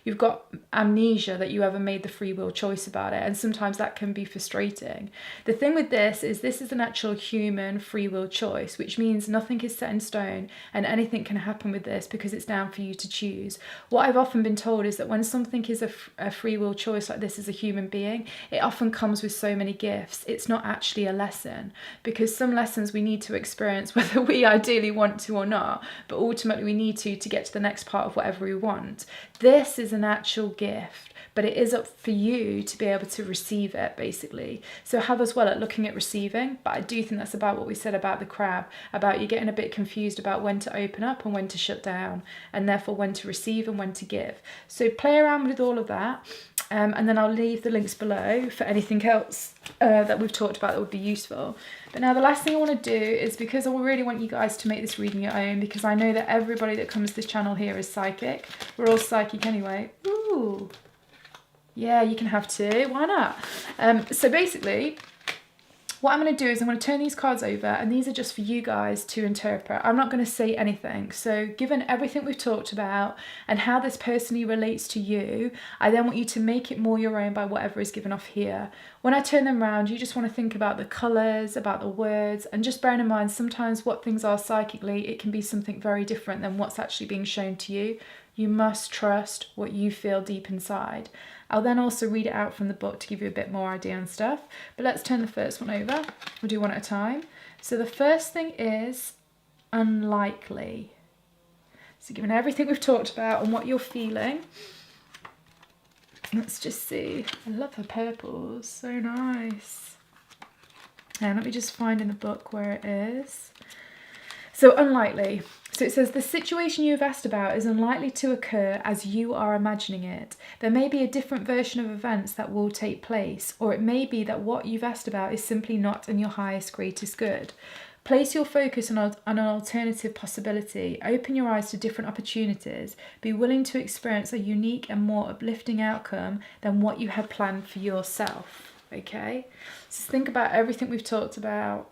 you've got amnesia that you ever made the free will choice about it. And sometimes that can be frustrating. The thing with this is an actual human free will choice, which means nothing is set in stone and anything can happen with this because it's down for you to choose. What I've often been told is that when something is a free will choice like this as a human being, it often comes with so many gifts. It's not actually a lesson, because some lessons we need to experience whether we ideally want to or not, but ultimately we need to get to the next part of whatever we want. This is an actual gift, but it is up for you to be able to receive it, basically. So have as well at looking at receiving, but I do think that's about what we said about the crab, about you getting a bit confused about when to open up and when to shut down, and therefore when to receive and when to give. So play around with all of that. And then I'll leave the links below for anything else that we've talked about that would be useful. But now the last thing I want to do is, because I really want you guys to make this reading your own, because I know that everybody that comes to this channel here is psychic. We're all psychic anyway. Ooh. Yeah, you can have two. Why not? So basically, what I'm going to do is I'm going to turn these cards over, and these are just for you guys to interpret. I'm not going to say anything. So given everything we've talked about and how this personally relates to you, I then want you to make it more your own by whatever is given off here. When I turn them around, you just want to think about the colours, about the words, and just bearing in mind sometimes what things are psychically, it can be something very different than what's actually being shown to you. You must trust what you feel deep inside. I'll then also read it out from the book to give you a bit more idea and stuff. But let's turn the first one over. We'll do one at a time. So the first thing is unlikely. So given everything we've talked about and what you're feeling, let's just see. I love the purples, so nice. And let me just find in the book where it is. So unlikely. So it says, the situation you have asked about is unlikely to occur as you are imagining it. There may be a different version of events that will take place, or it may be that what you've asked about is simply not in your highest, greatest good. Place your focus on an alternative possibility. Open your eyes to different opportunities. Be willing to experience a unique and more uplifting outcome than what you had planned for yourself. Okay? So think about everything we've talked about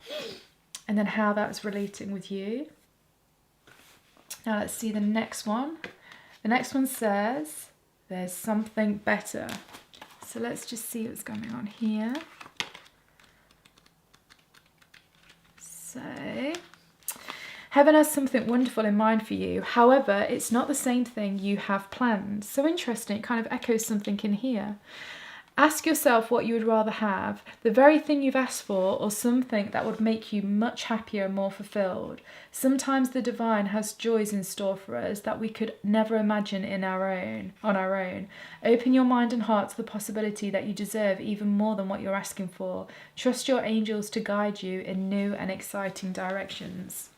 and then how that's relating with you. Now let's see the next one. The next one says, there's something better. So let's just see what's going on here. So, heaven has something wonderful in mind for you. However, it's not the same thing you have planned. So interesting, it kind of echoes something in here. Ask yourself what you would rather have, the very thing you've asked for, or something that would make you much happier and more fulfilled. Sometimes the divine has joys in store for us that we could never imagine on our own. Open your mind and heart to the possibility that you deserve even more than what you're asking for. Trust your angels to guide you in new and exciting directions.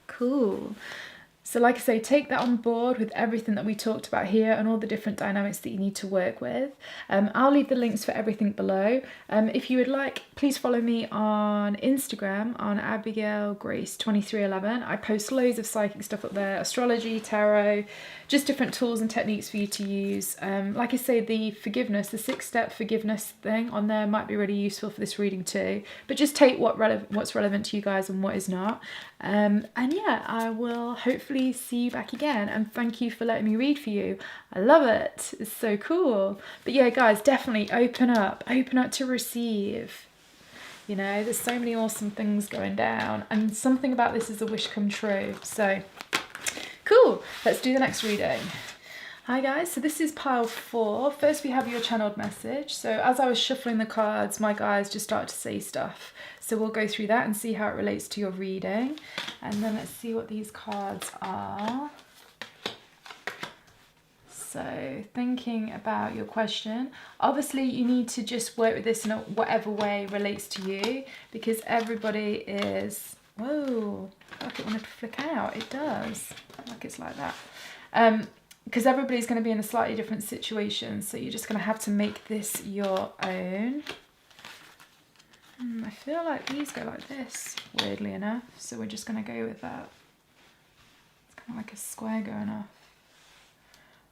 Cool. So like I say, take that on board with everything that we talked about here and all the different dynamics that you need to work with. I'll leave the links for everything below. If you would like, please follow me on Instagram on Abigail Grace 2311. I post loads of psychic stuff up there, astrology, tarot, just different tools and techniques for you to use. Like I say, the forgiveness, the 6-step forgiveness thing on there might be really useful for this reading too. But just take what's relevant to you guys and what is not. And yeah, I will hopefully see you back again, and thank you for letting me read for you. I love it. It's so cool. But yeah, guys, definitely open up to receive. You know, there's so many awesome things going down, and something about this is a wish come true. So cool. Let's do the next reading. Hi guys, so this is pile 4. First we have your channeled message. So as I was shuffling the cards, my guys just started to say stuff. So we'll go through that and see how it relates to your reading. And then let's see what these cards are. So thinking about your question, obviously you need to just work with this in whatever way relates to you, because everybody is, whoa, like it wanted to flick out. It does, like it's like that. Because everybody's going to be in a slightly different situation, so you're just going to have to make this your own. I feel like these go like this, weirdly enough, so we're just going to go with that. It's kind of like a square going off.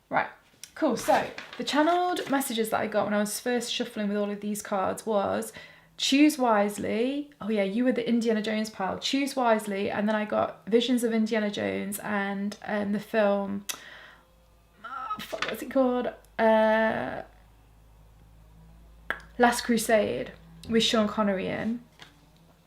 Right, cool. So the channeled messages that I got when I was first shuffling with all of these cards was choose wisely. Oh yeah, you were the Indiana Jones pile. Choose wisely. And then I got visions of Indiana Jones and the film, what's it called? Last Crusade with Sean Connery in.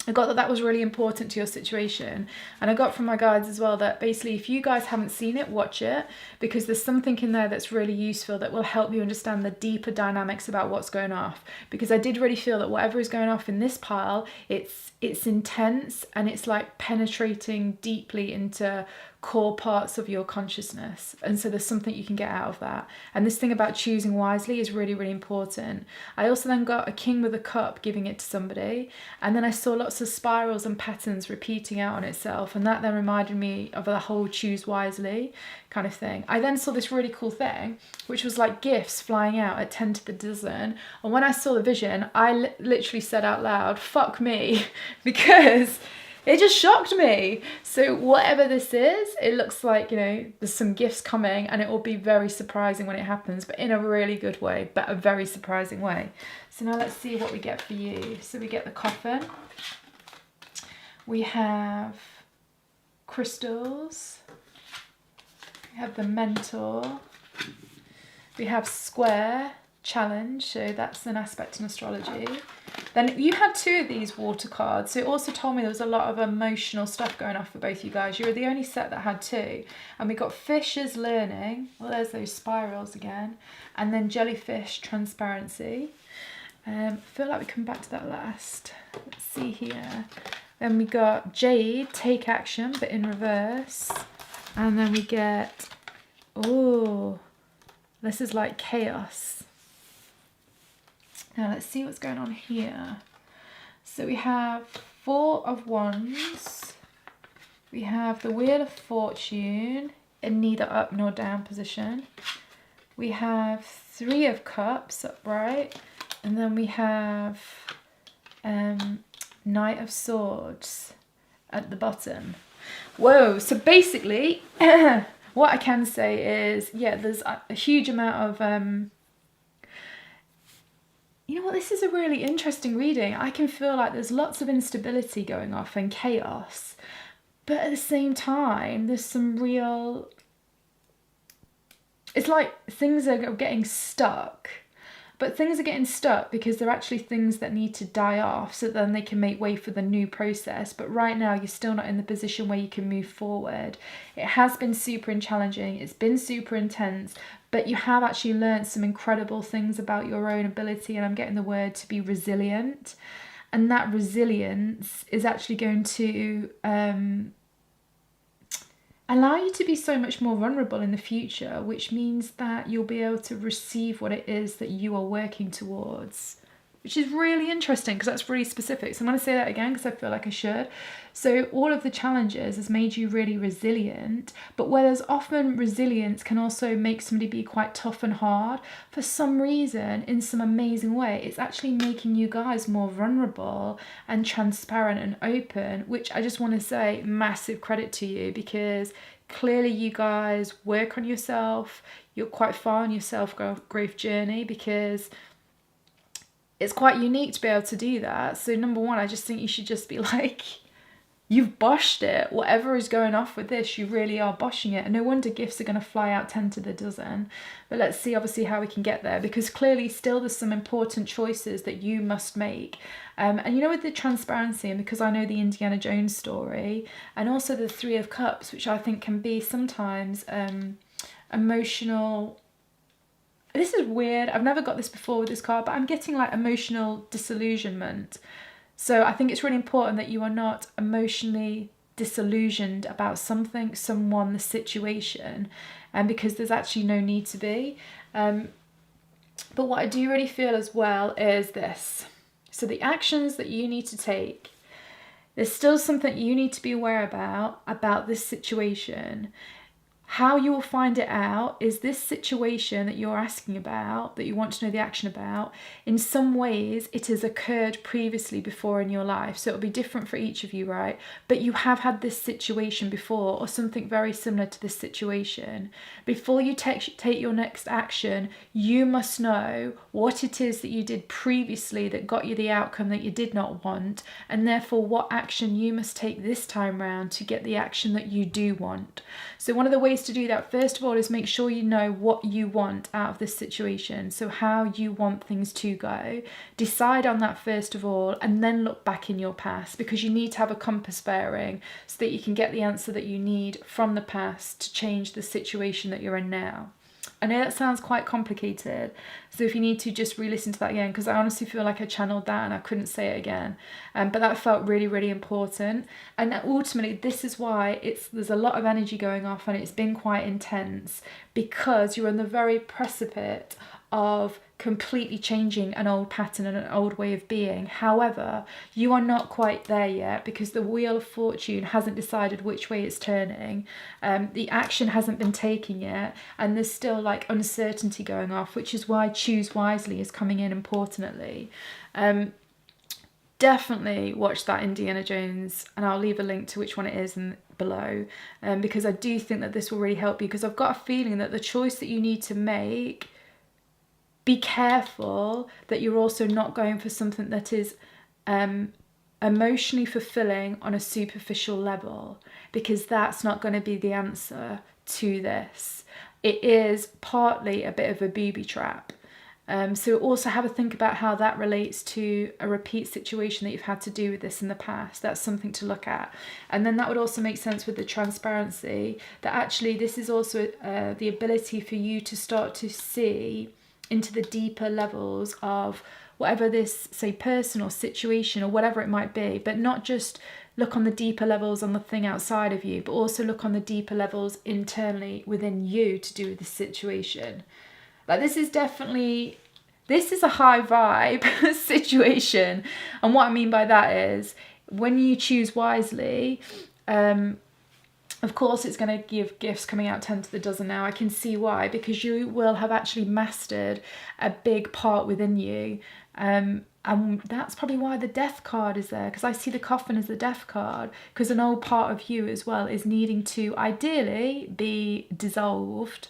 I got that was really important to your situation, and I got from my guides as well that basically if you guys haven't seen it, watch it, because there's something in there that's really useful that will help you understand the deeper dynamics about what's going off, because I did really feel that whatever is going off in this pile, it's intense and it's like penetrating deeply into core parts of your consciousness, and so there's something you can get out of that. And this thing about choosing wisely is really, really important. I also then got a king with a cup giving it to somebody, and then I saw lots of spirals and patterns repeating out on itself, and that then reminded me of the whole choose wisely kind of thing. I then saw this really cool thing which was like gifts flying out at 10 to the dozen, and when I saw the vision I literally said out loud, fuck me, because it just shocked me. So whatever this is, it looks like, you know, there's some gifts coming, and it will be very surprising when it happens, but in a really good way, but a very surprising way. So now let's see what we get for you. So we get the coffin. We have crystals. We have the mentor. We have square, challenge, so that's an aspect in astrology. Then you had 2 of these water cards, so it also told me there was a lot of emotional stuff going off for both you guys. You were the only set that had 2. And we got fishes learning, well there's those spirals again, and then jellyfish transparency. I feel like we come back to that last. Let's see here. Then we got jade, take action but in reverse, and then we get, oh, this is like chaos. Now let's see what's going on here. So we have 4 of Wands. We have the Wheel of Fortune in neither up nor down position. We have 3 of Cups upright. And then we have Knight of Swords at the bottom. Whoa, so basically what I can say is, yeah, there's a huge amount of you know what, this is a really interesting reading. I can feel like there's lots of instability going off and chaos, but at the same time there's some real, it's like things are getting stuck, but things are getting stuck because they're actually things that need to die off so then they can make way for the new process. But right now you're still not in the position where you can move forward. It has been super challenging, it's been super intense, but you have actually learned some incredible things about your own ability, and I'm getting the word to be resilient. And that resilience is actually going to allow you to be so much more vulnerable in the future, which means that you'll be able to receive what it is that you are working towards, which is really interesting because that's really specific. So I'm going to say that again because I feel like I should. So all of the challenges has made you really resilient, but whereas often resilience can also make somebody be quite tough and hard, for some reason, in some amazing way, it's actually making you guys more vulnerable and transparent and open, which I just want to say massive credit to you, because clearly you guys work on yourself. You're quite far on your self-growth journey, because it's quite unique to be able to do that. So number one, I just think you should just be like, you've boshed it. Whatever is going off with this, you really are boshing it. And no wonder gifts are going to fly out 10 to the dozen. But let's see obviously how we can get there, because clearly still there's some important choices that you must make. And you know, with the transparency, and because I know the Indiana Jones story, and also the Three of Cups, which I think can be sometimes emotional. This is weird. I've never got this before with this card, but I'm getting like emotional disillusionment. So I think it's really important that you are not emotionally disillusioned about something, someone, the situation, and because there's actually no need to be. But what I do really feel as well is this. So the actions that you need to take, there's still something you need to be aware about this situation. How you will find it out is this situation that you're asking about, that you want to know the action about, in some ways it has occurred previously before in your life. So it'll be different for each of you, right? But you have had this situation before, or something very similar to this situation. Before you take your next action, you must know what it is that you did previously that got you the outcome that you did not want, and therefore what action you must take this time round to get the action that you do want. So one of the ways to do that, first of all, is make sure you know what you want out of this situation. So how you want things to go. Decide on that first of all, and then look back in your past, because you need to have a compass bearing so that you can get the answer that you need from the past to change the situation that you're in now. I know that sounds quite complicated, so if you need to, just re-listen to that again, because I honestly feel like I channeled that and I couldn't say it again. But that felt really, really important. And ultimately, this is why there's a lot of energy going off, and it's been quite intense, because you're on the very precipice of completely changing an old pattern and an old way of being. However, you are not quite there yet, because the Wheel of Fortune hasn't decided which way it's turning. The action hasn't been taken yet, and there's still like uncertainty going off, which is why choose wisely is coming in importantly. Definitely watch that Indiana Jones, and I'll leave a link to which one it is below, because I do think that this will really help you, because I've got a feeling that the choice that you need to make, be careful that you're also not going for something that is emotionally fulfilling on a superficial level, because that's not going to be the answer to this. It is partly a bit of a booby trap. So also have a think about how that relates to a repeat situation that you've had to do with this in the past. That's something to look at. And then that would also make sense with the transparency, that actually this is also the ability for you to start to see into the deeper levels of whatever this, say, person or situation or whatever it might be, but not just look on the deeper levels on the thing outside of you, but also look on the deeper levels internally within you to do with this situation. Like, this is a high vibe situation. And what I mean by that is, when you choose wisely, of course, it's going to give gifts coming out 10 to the dozen now. I can see why, because you will have actually mastered a big part within you. And that's probably why the death card is there, because I see the coffin as the death card, because an old part of you as well is needing to ideally be dissolved.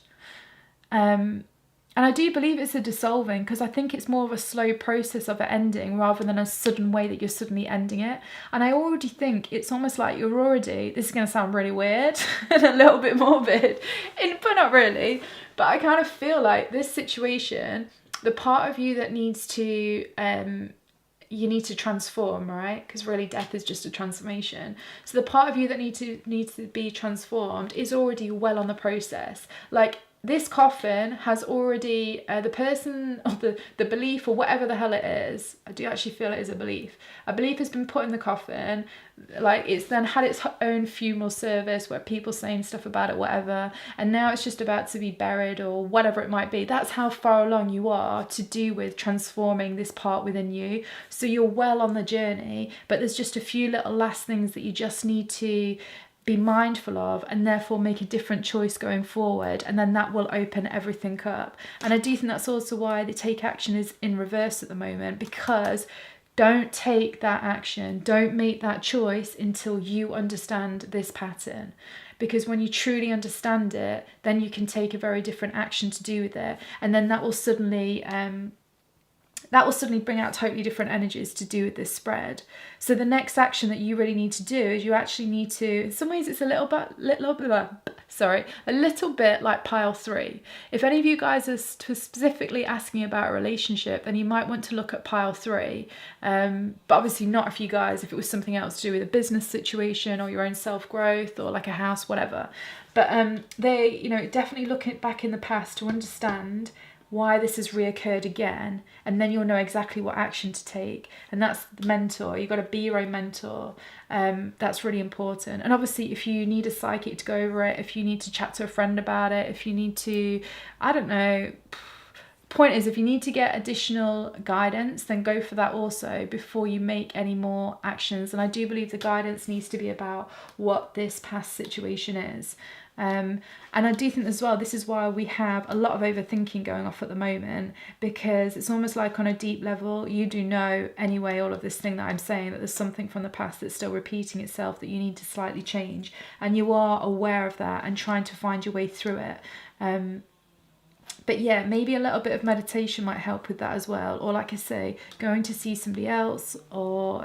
And I do believe it's a dissolving, because I think it's more of a slow process of it ending rather than a sudden way that you're suddenly ending it. And I already think it's almost like you're already, this is going to sound really weird and a little bit morbid, but not really. But I kind of feel like this situation the part of you that needs to you need to transform, right? Because really death is just a transformation. So the part of you that needs to be transformed is already well on the process. Like, this coffin has already, the person or the belief or whatever the hell it is, I do actually feel it is a belief has been put in the coffin. Like, it's then had its own funeral service where people saying stuff about it, whatever, and now it's just about to be buried or whatever it might be. That's how far along you are to do with transforming this part within you. So you're well on the journey, but there's just a few little last things that you just need to be mindful of, and therefore make a different choice going forward, and then that will open everything up. And I do think that's also why the take action is in reverse at the moment, because don't take that action, don't make that choice until you understand this pattern. Because when you truly understand it, then you can take a very different action to do with it, and then that will suddenly bring out totally different energies to do with this spread. So the next action that you really need to do is you actually need to, in some ways it's a little bit like pile 3. If any of you guys are specifically asking about a relationship, then you might want to look at pile 3. But obviously not if it was something else to do with a business situation or your own self-growth or like a house, whatever. But they, definitely looking back in the past to understand why this has reoccurred again, and then you'll know exactly what action to take. And that's the mentor. You've got to be your own mentor. That's really important. And obviously, if you need a psychic to go over it, if you need to chat to a friend about it, if you need to, I don't know, point is, if you need to get additional guidance, then go for that also before you make any more actions. And I do believe the guidance needs to be about what this past situation is. And I do think as well, this is why we have a lot of overthinking going off at the moment, because it's almost like on a deep level, you do know anyway, all of this thing that I'm saying, that there's something from the past that's still repeating itself that you need to slightly change. And you are aware of that and trying to find your way through it. But yeah, maybe a little bit of meditation might help with that as well. Or like I say, going to see somebody else or,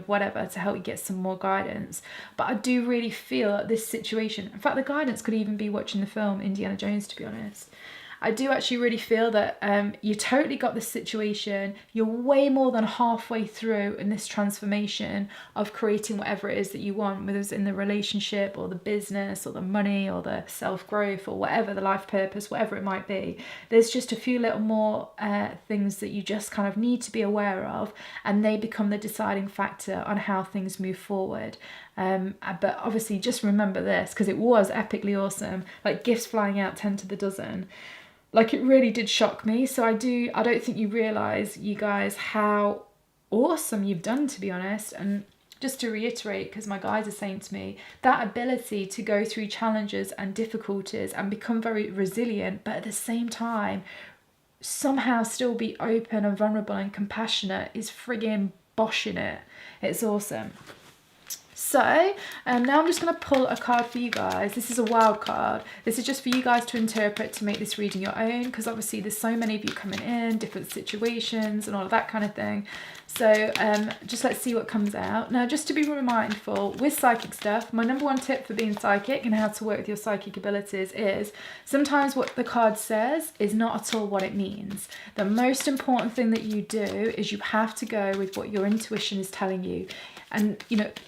whatever to help you get some more guidance. But I do really feel that this situation, in fact, the guidance could even be watching the film Indiana Jones, to be honest. I do actually really feel that you totally got this situation. You're way more than halfway through in this transformation of creating whatever it is that you want, whether it's in the relationship or the business or the money or the self-growth or whatever, the life purpose, whatever it might be. There's just a few little more things that you just kind of need to be aware of, and they become the deciding factor on how things move forward. But obviously just remember this, because it was epically awesome, like gifts flying out 10 to the dozen. Like, it really did shock me. So I don't think you realise, you guys, how awesome you've done, to be honest. And just to reiterate, because my guides are saying to me, that ability to go through challenges and difficulties and become very resilient, but at the same time somehow still be open and vulnerable and compassionate, is friggin' boshing it. It's awesome. So now I'm just going to pull a card for you guys. This is a wild card. This is just for you guys to interpret, to make this reading your own, because obviously there's so many of you coming in, different situations and all of that kind of thing. So just let's see what comes out. Now, just to be mindful with psychic stuff, my number one tip for being psychic and how to work with your psychic abilities is sometimes what the card says is not at all what it means. The most important thing that you do is you have to go with what your intuition is telling you. And,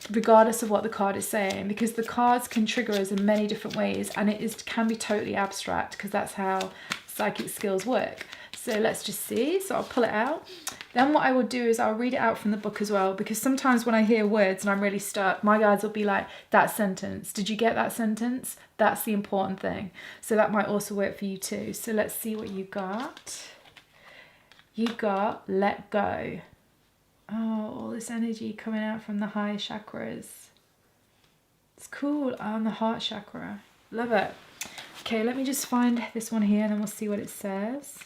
regardless of what the card is saying, because the cards can trigger us in many different ways, and can be totally abstract, because that's how psychic skills work. So let's just see. So I'll pull it out. Then what I will do is I'll read it out from the book as well, because sometimes when I hear words and I'm really stuck, my guides will be like, that sentence, did you get that sentence? That's the important thing. So that might also work for you too. So let's see what you got. You got let go. Oh, all this energy coming out from the high chakras. It's cool. Oh, and the heart chakra. Love it. Okay, let me just find this one here and then we'll see what it says.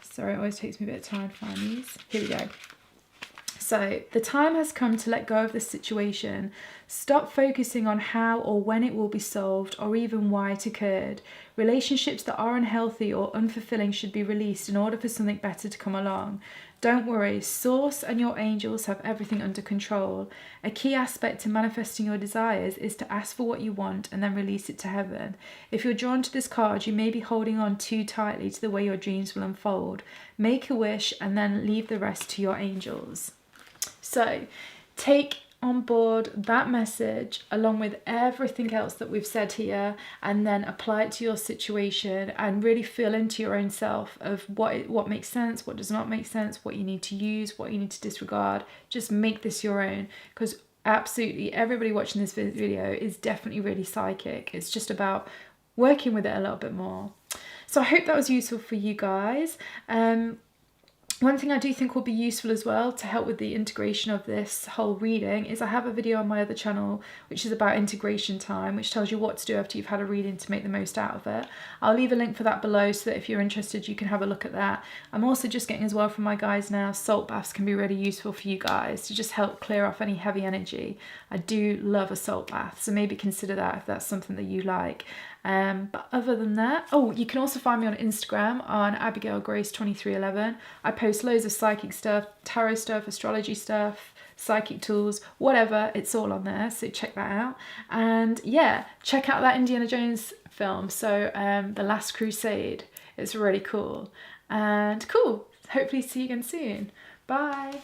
Sorry, it always takes me a bit of time to find these. Here we go. So the time has come to let go of this situation. Stop focusing on how or when it will be solved or even why it occurred. Relationships that are unhealthy or unfulfilling should be released in order for something better to come along. Don't worry, Source and your angels have everything under control. A key aspect to manifesting your desires is to ask for what you want and then release it to heaven. If you're drawn to this card, you may be holding on too tightly to the way your dreams will unfold. Make a wish and then leave the rest to your angels. So take on board that message along with everything else that we've said here, and then apply it to your situation and really feel into your own self of what makes sense, what does not make sense, what you need to use, what you need to disregard. Just make this your own, because absolutely everybody watching this video is definitely really psychic. It's just about working with it a little bit more. So I hope that was useful for you guys. One thing I do think will be useful as well to help with the integration of this whole reading is I have a video on my other channel which is about integration time, which tells you what to do after you've had a reading to make the most out of it. I'll leave a link for that below so that if you're interested you can have a look at that. I'm also just getting as well from my guys now, salt baths can be really useful for you guys to just help clear off any heavy energy. I do love a salt bath, so maybe consider that if that's something that you like. But other than that, oh, you can also find me on Instagram on AbigailGrace2311. I post loads of psychic stuff, tarot stuff, astrology stuff, psychic tools, whatever, it's all on there, so check that out. And yeah, check out that Indiana Jones film, so The Last Crusade. It's really cool. And cool, hopefully see you again soon. Bye.